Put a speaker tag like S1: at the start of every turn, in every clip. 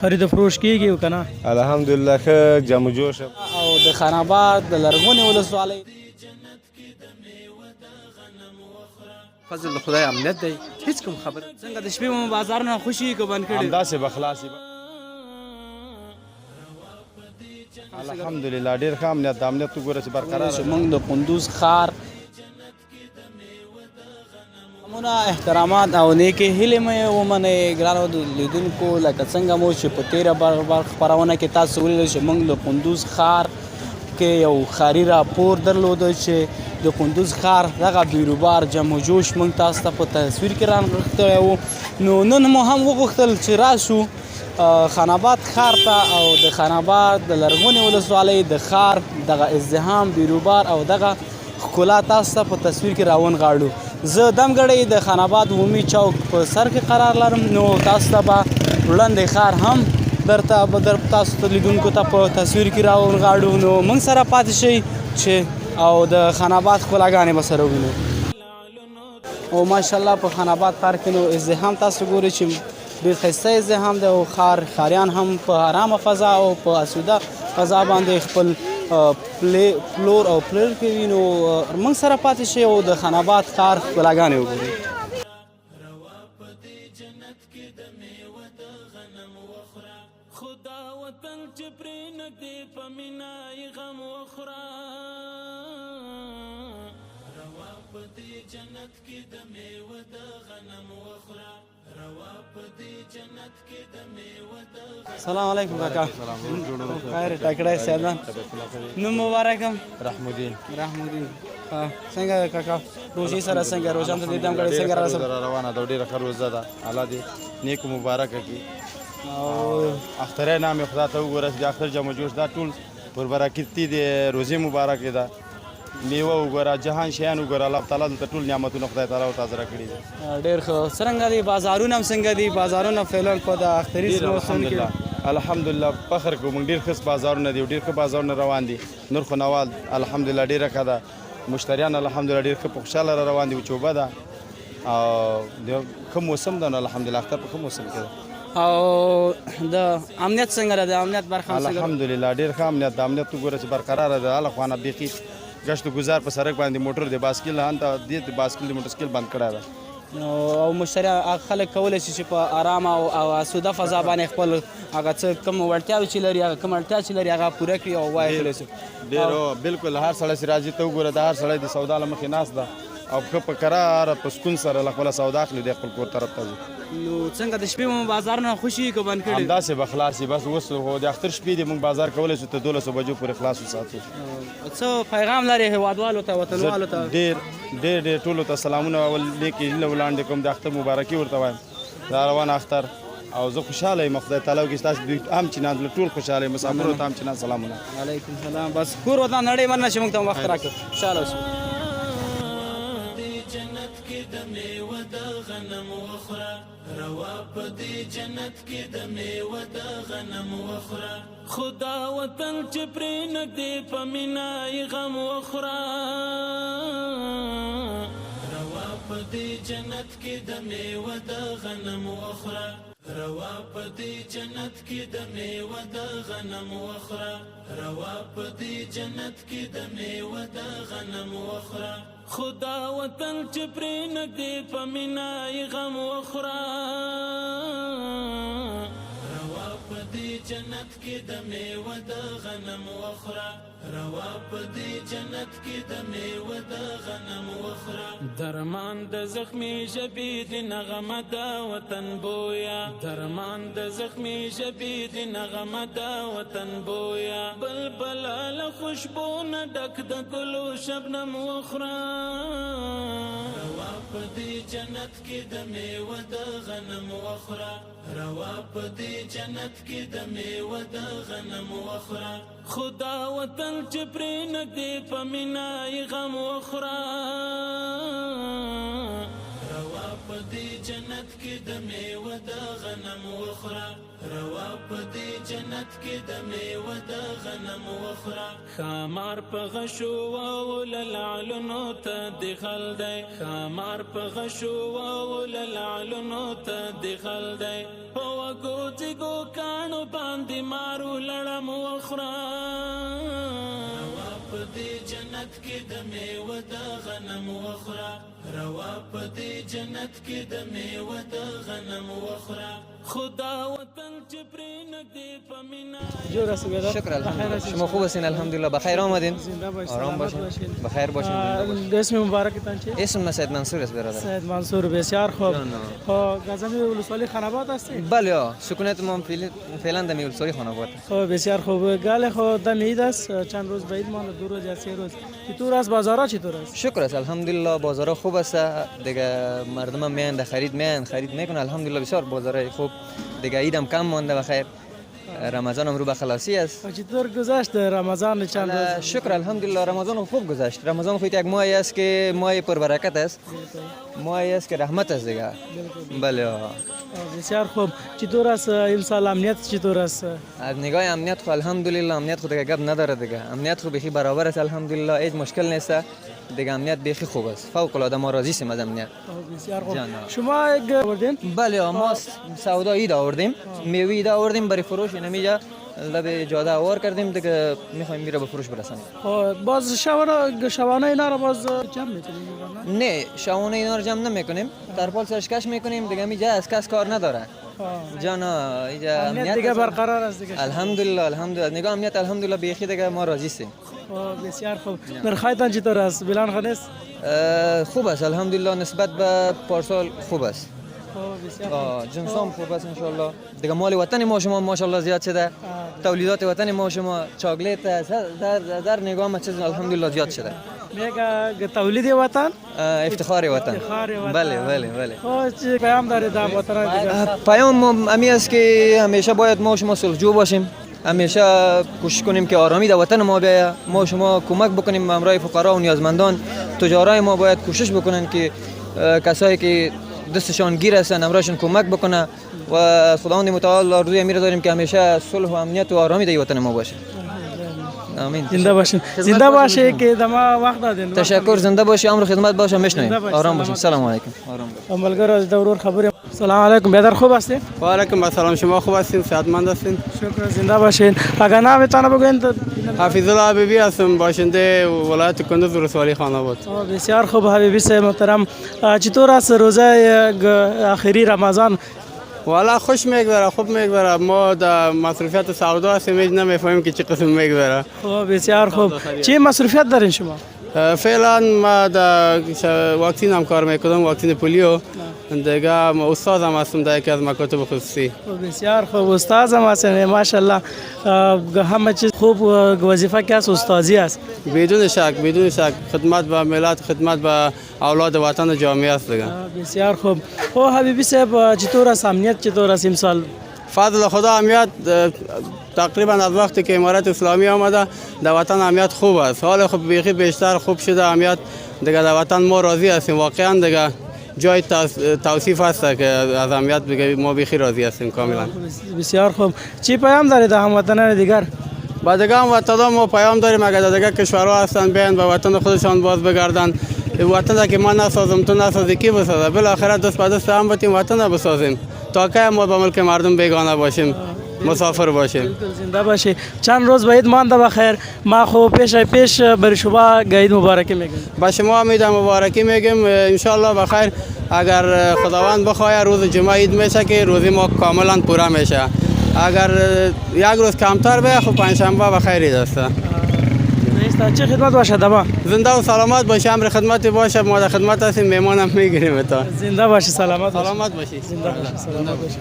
S1: خرید و فروش کیږي او کنه؟
S2: الحمدلله ښه جم و جوش
S1: او د خان آباد د لرغونې ولسوالۍ
S3: فضل د خدای امنیت دی هیڅ کوم خبر
S1: څنګه د شپې مو بازارونه خوشي که بند کړي؟
S2: همداسې به خلاصې الحمدلله ډېر ښه امنیت د امنیت وګوره چې برقرار
S1: چې موږ د کندوز ښار همونه احترامات او نیکې هیلې مې ومنئ ګرانو لیدونکو لکه څنګه مو چې په تېره خپرونه کې تاسو ولیدل چې موږ د کندوز ښار کې یو ښاري راپور درلوده چې د کندوز ښار دغه بیروبار جم و جوش موږ تاسو ته په تصویر کې رانغښتلی وو نو نن مو هم وغوښتل چې راشو خان آباد ښار ته او د خان آباد د لرغونې ولسوالۍ د ښار دغه ازدحام بیروبار او دغه ښکلا تاسو ته په تصویر کې راونغاړو. زه دمګړی د خان آباد عمومي چوک په سر کې قرار لرم نو تاسو ته به وړاندې ښار هم تاسو ته لیدونکو ته په تصویر کې راونغاړو نو موږ سره پاتې شئ چې او د خان آباد ښکلاګانې به سره ووینو. او ماشاءالله په خان آباد ښار کې نو ازدحام تاسو ګورئ چې ډېر ښایسته ازدحام دی او ښاریان هم په ارامه فضا او په اسوده فضا باندې خپل پلور او پلور کوي نو موږ سره پاتې شئ او د خان آباد ښار ښکلاګانې وګورئ. خدا وطن چې پرې نږدې په مینا یې غم وخوره روا په دې جنت کې د میوه د غنم وخوره روا په دې جنت کې د میوه د السلام علیکم کاکا. خیر ټاکړی سیدان نوم مبارک هم
S2: رحمالدین
S1: څنګه کاکا روژې سره څنګه روژان ته دې دم کړی څنګه
S2: روانه ده ډېره ښه روژه ده الله دې نیکو مبارکه کړي او اختره نام خدا ته وګوره چې اختر جم و جوش دا ټول پر برکتي د روزې مبارکې ده میوه وګوره جهان شیان وګوره الله تعالی دلته ټول نعمتونه خدای تعالی ورته حاضره کړي دي.
S1: ډېر ښه څرنګه دي بازارونه هم څنګه دي بازارونه فعلا په د اختري موسم کې
S2: الحمدلله فخر کوو موږ ډېر ښه بازارونه دي ډېر ښه بازارونه روان دي نور خو نوال الحمدلله ډېره ښه ده مشتریان الحمدلله ډېر ښه په خوشحاله را روان دي وچوبه ده او ښه موسم ده نو الحمدلله اختر په ښه موسم کې ده.
S1: او د امنیت څنګه ده د امنیت برخه
S2: الحمدلله ډېر ښه امنیت د امنیت وګوره چې برقراره ده هله خوانه بیخي گشت و گذار په سړک باندې موټر د باسکل هلته دې باسکل د موټرسایکل بند کړی ده
S1: او مشتریان خلک کولی شي چې په ارامه او اسوده فضا باندې خپل هغه څه کوم وړتیاوې چې لري هغه کوم اړتیا چې لري هغه پوره کړي او وایي
S2: ډېر بالکل هر سړی چې راځي ته وګوره د هر سړی د سودا له مخې ناست ده او ښه په کراره په سکون سره له خپله سودا اخلي دی خپل کور طرف ته ځي.
S1: نو څنګه د شپې مو بازارونه خوشي که بند کړي؟
S2: همداسې به خلاص وي بس اوس خو د اختر شپې دي موږ بازار کولی شو تر 12 بجو پورې خلاص وساتو.
S1: څه پیغام لري هیوادوالو ته وطنوالو ته؟
S2: ډېر ټولو ته سلامونه لیکې هیله ولاندې کوم د اختر مبارکي ورته وایم دا روان اختر او زه خوشحاله یم خدای تعالی وکړي ستاسو هم چینان ټول خوشحاله یم مسافرو ته هم چینان سلامونه.
S1: علیکم سلام. بس کور وطن نړۍ مننه چې موږ ته وخت راکړ خوشحاله اوسئ. روا په دې جنت کې د میوه د غنم وخوره خدا وطن چې پرې نږدې په مینا یې غم وخوره روا په دې جنت کې د میوه د غنم وخوره روا په دې جنت کې د میوه د غنم وخوره روا په دې جنت کې د میوه د غنم وخوره خدا وطن چې پرې نږدې په مینا یې غم وخوره روا په دې جنت کې د میوه د غنم وخوره روا په دې جنت کې د میوه د غنم وخوره درمان د زخمي ژبې د نغمه د وطن بویا درمان د زخمي ژبې د نغمه د وطن بویا بلبل له خوشبو نه ډک د ګلو شبنم وخوره روا په دې جنت کې د میوه د غنم وخوره روا په دې جنت کې د میوه د غنم وخوره خدا وطن چې پرې نږدې په مینا یې غم وخوره روا په دې جنت کې د میوه د غنم وخوره روا په دې
S4: جنت کې د میوه د غنم وخوره خامار په غشو وللعلنو ته د غل دی خامار په غشو وللعلنو ته د غل دی په وګو ځګو کانو باندې مارو لړم وخوره په دې جنت کې د میوه د غنم وخوره روا په دې جنت کې د میوه د غنم وخوره خدا وطن چې پرې نږدې په مینا
S5: شکر الحمدلله شما خوب هستین الحمدلله بخیر آمدین آرام باشین بخیر باشین
S6: اسم مبارکتان چیه؟
S5: اسم من سید منصور است برادر
S6: سید منصور بسیار خوب گزمی ولسوالی خاناباد هستی؟
S5: بله سکونت ما فعلا در ولسوالی خاناباد
S6: خب بسیار خوب گل خود دم عید است چند روز به عید مانده 2 روز یا 3 روز چطور است بازارها چطور است؟
S5: شکر است الحمدلله بازارها خوب است دیگه مردم میان خرید میکنن الحمدلله بسیار بازارهای خوب دیگه عیدم کم مانده بخیر رمضان هم رو به خلاصی است
S6: چطور گذشت رمضان چند روز؟
S5: شکر الحمدلله رمضان خوب گذشت رمضان خود یک ماهی است که ماهی پربرکت است ماهی است که رحمت است دیگه بله
S6: بسیار خوب چطور است این سال امنیت چطور است؟
S5: از نگاه امنیت خو الحمدلله امنیت خود دیگه گپ نداره دیگه امنیت خو بخی برابر است الحمدلله هیچ مشکل نیست دیگه امنیت بخی خوب است فوق العاده ما راضی هستیم از امنیت
S6: بسیار خوب شما یک آوردین؟
S5: بله ما سودا عید آوردیم میوه عید آوردیم برای فروش نمیجا لب جاده آوار کردیم دیگه میخوایم میره به فروش برسانیم
S6: باز شوانه اینا رو باز جمع میکنیم؟
S5: نه شوانه اینا رو جمع نمیکنیم ترپال سرش کش میکنیم دیگه میجا از کس کار نداره جانا اینجا
S6: امنیت دیگه برقرار است دیگه
S5: الحمدلله نگاه امنیت الحمدلله بیخی دیگه ما راضی هستیم
S6: بسیار خوب نرخایتان چطور است بلان خانست
S5: خوب است الحمدلله نسبت به پارسال خوب است
S6: بسیار
S5: جنسام خوب است ان الله دیگه مال وطن ما شما ماشاءالله زیاد شده تولیدات وطن ما شما چاکلیت در نگاه ما چیز الحمدلله زیاد شده
S6: میگه تولید وطن
S5: افتخار وطن بله
S6: پیام داره در وطن دیگه
S5: پیام امی است که همیشه باید ما شما صلحجو باشیم همیشه کوشش کنیم که آرامی در وطن ما بیاید ما شما کمک بکنیم امرای فقرا و نیازمندان تجارای ما باید کوشش بکنن که کسایی که دستشان گیر هستن امرایشون کمک بکنه و خداوند متعال آرزوی امیر داریم که همیشه صلح و امنیت و آرامی در وطن ما باشه آمین
S6: زنده باشه که دما وقت دادین
S5: تشکر زنده باشی امر خدمت باشه میشنویم آرام باشین سلام علیکم
S6: عملگار از دورور خبر سلام علیکم بیادر خوب هستین
S7: و علیکم السلام شما خوب هستین صحتمند هستین
S6: شکر زنده باشین اگر نامتون بگوین
S7: حفیظ الله حبیبی هستم باشنده ولایت کندوز ولسوالی خاناباد
S6: بسیار خوب حبیبی صاحب محترم چطور است روزه آخری رمضان
S7: والا خوش میگذره خوب میگذره ما در مصروفیت سودا هستیم هیچ نمیفهمیم که چه قسم میگذره
S6: بسیار خوب چه مصروفیت دارین شما
S7: فعلا ما در واکسین هم کار میکنم واکسین پولیو دیگه استادم هستم در یکی از مکاتب خصوصی
S6: بسیار خوب استادم هستین ماشاءالله همه چیز خوب وظیفه که است استادی است
S7: بدون شک خدمت به ملت خدمت به اولاد وطن جامعه است دیگه
S6: بسیار خوب او حبیبی صاحب چطور است امنیت چطور است امسال
S7: فضل خدا امنیت تقریبا از وقتی که امارت اسلامی آمده در وطن امنیت خوب است حال خوب بیخی بیشتر خوب شده امنیت دیگه در وطن ما راضی هستیم واقعا دیگه جای توصیف هست که از امنیت ما بیخی راضی هستیم کاملا
S6: بسیار خوب چی پیام دارید هموطنان دیگر
S7: با دیگه هموطنان ما پیام داریم اگر دیگه کشورها هستن بیان به وطن خودشان باز بگردن وطن که ما نسازم تو نسازی کی بسازه بالاخره دست به دست هم بتیم وطن بسازیم تا که ما به ملک مردم بیگانه باشیم مسافر باشیم
S6: زنده باشی چند روز باید مانده بخیر ما خو پیش بر شما عید مبارکی میگم
S7: با شما هم عید مبارکی میگم ان شاء الله بخیر اگر خداوند بخواد روز جمعه عید میشه که روزی ما کاملا پورا میشه اگر یک روز کمتر به خب پنجشنبه بخیر عید است
S6: چه خدمت باشه دما
S7: زنده و سلامت باشه امر خدمت باشه ما در خدمت هستیم میمانم میگیریم تا
S6: زنده باشی سلامت
S7: باشی
S6: زنده باشی سلامت باشی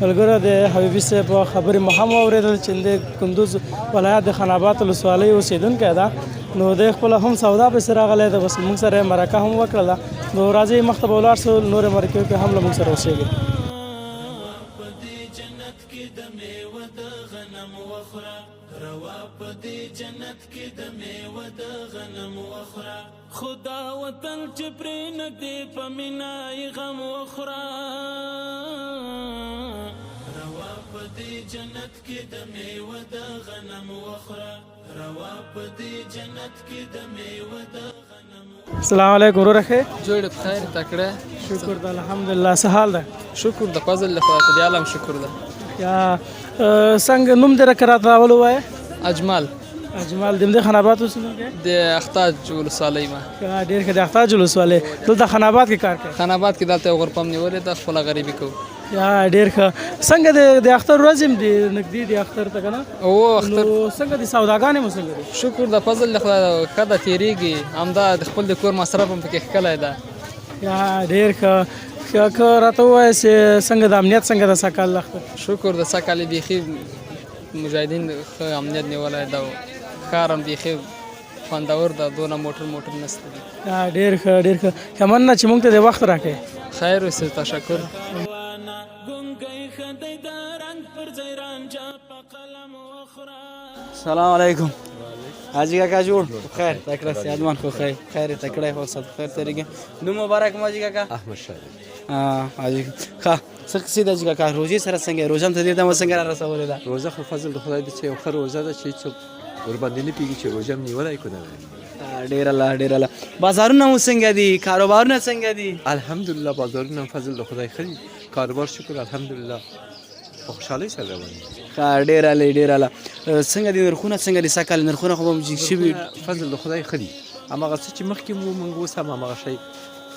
S6: ملګرو د حبیبي صاحب خبرې مو هم واورېدل چې د کندوز ولایت د خاناباد ولسوالۍ اوسېدونکی ده نو د خپل هم سودا پسې راغلی ده بس موږ سره مرکه هم وکړله نو راځئ مخته به ولاړ شو نورې مرکې کې هم له موږ سره اوسېږي
S4: خدا وطن چې پرې نږدې په مینا یې غم وخوره روا په دې جنت کې د میوه د غنم وخوره روا په دې جنت کې د میوه د غنم.
S6: السلام علیکم ورخه
S8: جوړ بخیر تکړه
S6: شکر د الحمدلله څه حال ده
S8: شکر د فضل له خدای تعالی عالم شکر ده
S6: یا څنګه نوم دې راکرات راولو وای
S8: اجمل
S6: د خنابات اوسېدونکی
S8: د اختاج ولسوالۍ ما
S6: ډېر ښه د اختاج ولسوالۍ دلته خنابات کې کار کوي
S8: خنابات کې دلته یو غرفه مې نیولې ده خپله غریبي کوو
S6: یا ډېر ښه څنګه د اختر ورځ هم دی نږدې دی اختر ته که نه
S8: او اختر
S6: نو څنګه دي سوداګانې مو څنګه دي
S8: شکر د فضل له خدای ښه ده تېرېږي همدا د خپل د کور مصرف هم پکې ښکلی ده
S6: یا ډېر ښه که راته ووایې چې څنګه د امنیت څنګه د سږ کال اختر
S8: شکر د سږ کال یې بیخي مجاهدین ښه امنیت نیولی ده او ښار هم بیخي خوندور ده دونه موټر نشته دي
S6: ډېر ښه ډېر ښه ښه مننه چې موږ ته د وخت راکړې
S8: خیر اوسې تشکر
S1: السلام علیکم حاجی کاکا جوړ خیر تکړه سیادمان خو خیر تکړه خو صد خیر طریقې نو مبارک ماجی کاکا
S3: احمد شاه
S1: حاجی ښه څه قصې ده حاجي کاکا روژې سره څنګه روژه هم ته دې دمه څنګه را رسولې ده
S3: روزه خو فضل د خدای د چې یو ښه روزه ده چې څوک ورباندې نه پوهېږي چې روژه هم نیولی که نه
S1: ډېر الله بازارونه مو څنګه دي کاروبارونه څنګه دي
S3: الحمدلله بازارونه هم فضل د خدای ښه دي کاروبار شکر الحمدلله په خوشحالۍ سره روان دي
S1: ډېر الله څنګه دي نرخونه څنګه دي سږ کال نرخونه خو به جګ شوي
S3: فضل د خدای ښه دي هماغه څه چې مخکې مو موږ اوس هم هماغه شی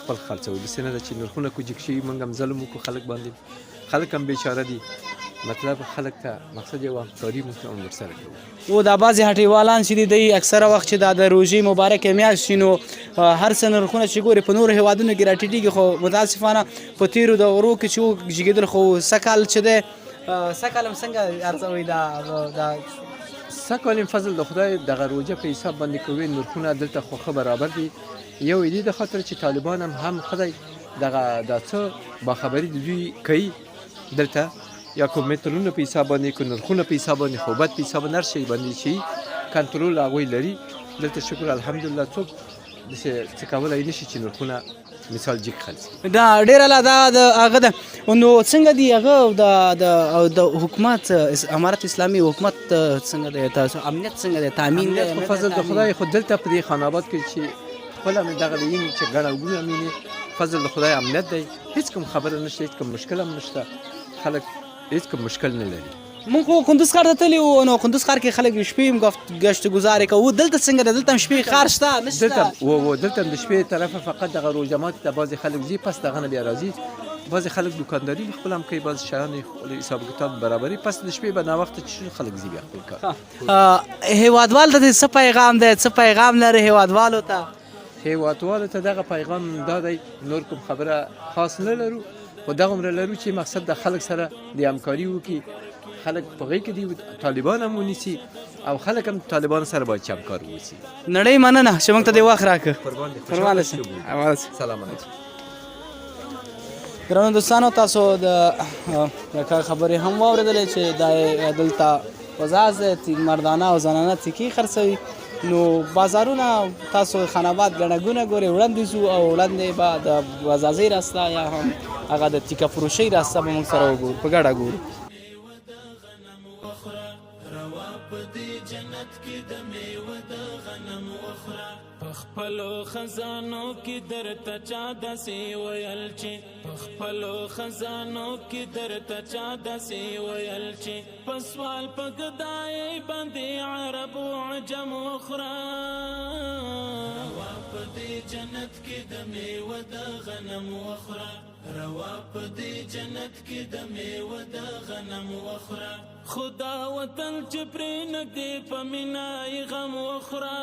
S3: خپل خرڅوي داسې نه ده چې نرخونه کو جګ شوي موږ هم ظلم وکړو خلک باندې خلک هم بیچاره دي مطلب خلک ته مقصد یو همکاري موږ هم ورسره کوو
S1: او دا بعضې هټیوالان چې دي دوی اکثره وخت چې دا د روژې مبارکې میاشت شي نو هر څه نرخونه چې ګوري په نورو هېوادونو کې راټیټېږي خو متاسفانه په تېرو دورو کې چې وزېږېدل خو سږ کال چې دی سږ کال هم څنګه ارزوئ دا
S3: سږ کال فضل د خدای دغه روژه په حساب باندې کوي نرخونه دلته خو ښه برابر دي یو یې د خاطر چې طالبان هم خدای دغه دا څه باخبري د دوی کوي دلته یا کوم مترونه په حساب باندې کوم نرخونه په حساب باندې خوبت په حساب هر شی باندې شي کنټرول هغوی لري دلته شکر الحمدلله څوک داسې څه کولی نه شي چې نرخونه مثال جګ خرڅ
S1: دا ډېر الله دا د هغه ده نو څنګه دي هغه د حکومت امارت اسلامي حکومت څنګه دی تاسو امنیت څنګه دی تامین دی
S3: په فضل د خدای خو دلته په دې خاناباد کې چې خپله مې دغه دی چې ګڼه وګونه مینې فضل د خدای امنیت دی هېڅ کوم خبره نشته هېڅ کوم مشکل هم نشته خلک هېڅ کوم مشکل نه لري
S1: مونږ خو کندوز ښار ته تللي وو نو کندوز ښار کې خلک شپې هم ګشت ګزارې کوو دلته څنګه ده دلته هم شپې ښار شته نشته
S3: دلته د شپې طرفه فقط دغه روژه ماتي ته بعضې خلک ځي پس دغه نه بیا راځي بعضې خلک دوکانداري خپله هم کوي بعضې شیان یې حساب کتاب برابري پس د شپې به ناوخته چې خلک ځي بیا خپل کار
S1: هېوادوال ته څه پیغام دی څه پیغام لري هېوادوالو ته
S3: ته دغه پیغام دا دی نور کوم خبره خاص نه لرو خو دغومره لرو چې مقصد د خلک سره د همکاري وکړي خلک په غېږ کې دي طالبان هم ونیسي او خلک هم طالبانو سره باید چې همکار واوسي
S1: نړۍ مننه چې موږ ته دې وخت راکړه
S3: قربان دې سلام علیکم
S1: ګرانو دوستانو تاسو د خبرې هم واورېدلې چې دا دلته وزاز دی مردانه او زنانه تیکې خرڅوي نو بازارونه تاسو خاناباد ګڼه ګونه ګورئ وړاندې ځو او وړاندې به د وزازۍ راسته یا هم هغه د تیکه فروشۍ راسته به موږ سره وګورو په ګډه ګورو
S4: پخپلو خزانو کې درته چا داسې ویل چې پخپلو خزانو کې درته چا داسې ویل چې په سوال په ګدای باندې عرب و عجم وخوره روا په دې جنت کې د میوه د غنم وخوره روا په دې جنت کې د میوه د غنم وخوره خدا وطن چې پرې نږدې په مینه یې غم وخوره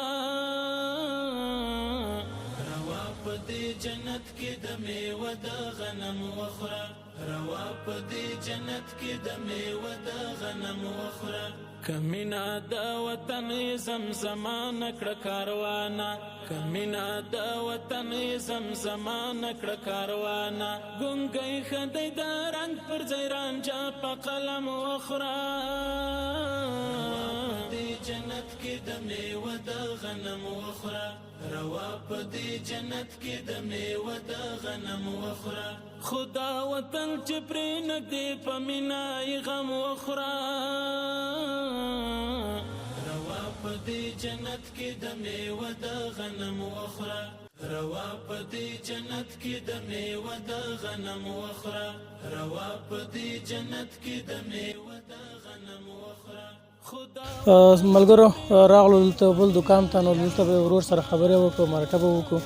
S4: روا په دې جنت کې د میوه د غنم وخوره روا په دې جنت کې د میوه د غنم وخوره کمینا د وطن زمزمه نکړه کاروانه کمینا د وطن زمزمه نکړه کاروانه ګونګی خدای د رنگ پر ځای رانجه په قلم وخوره دې جنت کې د میوه د غنم وخوره روا په دې جنت کې د میوه د غنم وخوره خدا وطن چې پرې نږدې په مینا یې غم وخوره روا په دې جنت کې د میوه د غنم وخوره روا په دې جنت کې د میوه د غنم وخوره روا په دې جنت کې د میوه د غنم وخوره
S6: ملګرو راغلو دلته بل دکان ته نو دلته به ورور سره خبرې وکړو مرکه به وکړو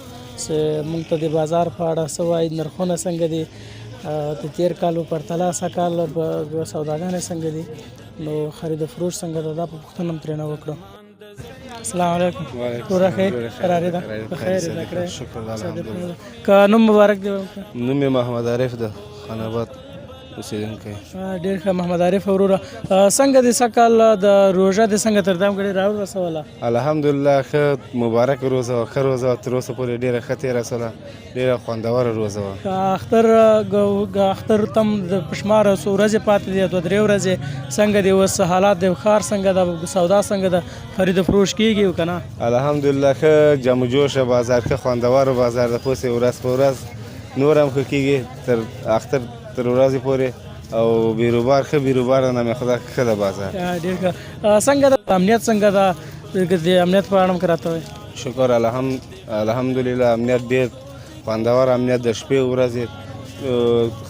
S6: چې موږ ته د بازار په اړه څه وایي نرخونه څنګه دي د تېر کال په پرتله سږکال سوداګانې څنګه دي نو خرید و فروش څنګه ده دا په پوښتنه هم ترېنه وکړو السلام علیکم ټوله ښه قرارې ده بخیر زده کړې که نوم مبارک دی
S9: نوم یې محمد عارف ده خان آباد اوسېدونکی
S6: ډېر ښه محمد عارف وروره څنګه دې سږکال د روژه دې څنګه تردام کړې راورسوله
S9: الحمدلله ښه مبارک روزه وه ښه روزه وه تر اوسه پورې ډېره ښه تېره شوله ډېره خوندوره روزه وه
S6: اختر تم د شماره څو ورځې پاتې دي 2-3 ورځې څنګه دي اوس حالات د ښار څنګه ده سودا څنګه ده خرید و فروش کېږي که نه
S9: الحمدلله ښه جم و جوشه بازار ښه خوندوره بازار ده پوسې ورځ په ورځ نور هم ښه کېږي تر اختر تر ورځې پورې او بیروبار ښه بیروبار ده نامې خدا ښه ده بازار
S6: ډېر ښه څنګه ده امنیت څنګه ده د امنیت په اړه هم که راته وایي
S9: شکر الحمدلله امنیت ډېر خوندور امنیت د شپې ورځې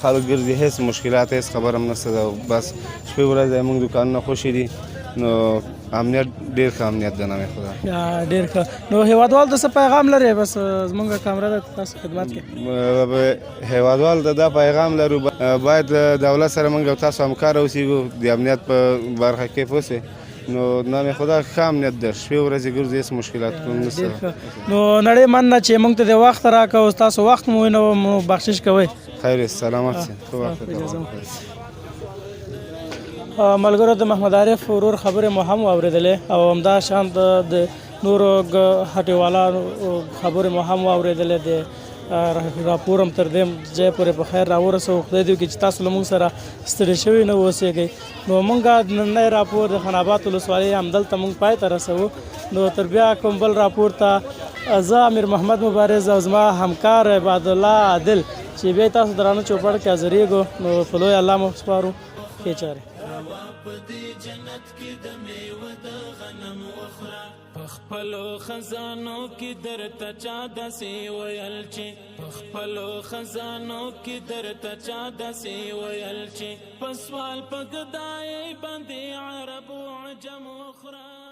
S9: خلک ګرځي هېڅ مشکلات هېڅ خبر هم نشته ده بس شپې ورځې زموږ دوکانونه خوشې دي نو امنیت ډېر ښه امنیت ده نامې خدا
S6: ډېر ښه نو هېوادوالو ته څه پیغام لرې بس زموږ کامره ده تاسو خدمت کې
S9: هېوادوالو ته دا پیغام لرو باید دولت سره موږ او تاسو همکاره اوسېږو د امنیت په برخه کې پوه شئ نو نامې خدا ښه امنیت ده شپې ورځې ګرځي هېڅ مشکلات کوم نشته
S6: نو نړۍ مننه چې موږ ته د وخت راکړه تاسو وخت مو ونه بخشش کوئ
S9: خیر سلامت سي
S6: ملګرو د محمد عارف ورور خبرې مو هم واورېدلې او همدا شان د نورو هټیوالانو خبرې مو هم واورېدلې د راپور هم تر دې ځای پورې په خیر راورسوو خدای دې وکړي چې تاسو له موږ سره ستړي شوي نه اوسېږئ نو موږ نننی راپور د خان آباد ولسوالۍ همدلته موږ پای ته رسوو نو تر بیا کوم بل راپور ته زه امیر محمد مبارز او زما همکار عبادالله عادل چې بیا تاسو درانه چوپړ کې حاضرېږو نو په لوی الله مو سپارو ښې چارې
S4: په دې جنت کې د میوه د غنم وخوره په خپلو خزانو کې درته چا داسې ویل چې په خپلو خزانو کې درته چا داسې ویل چې په سوال په ګدای باندې عرب و عجم وخوره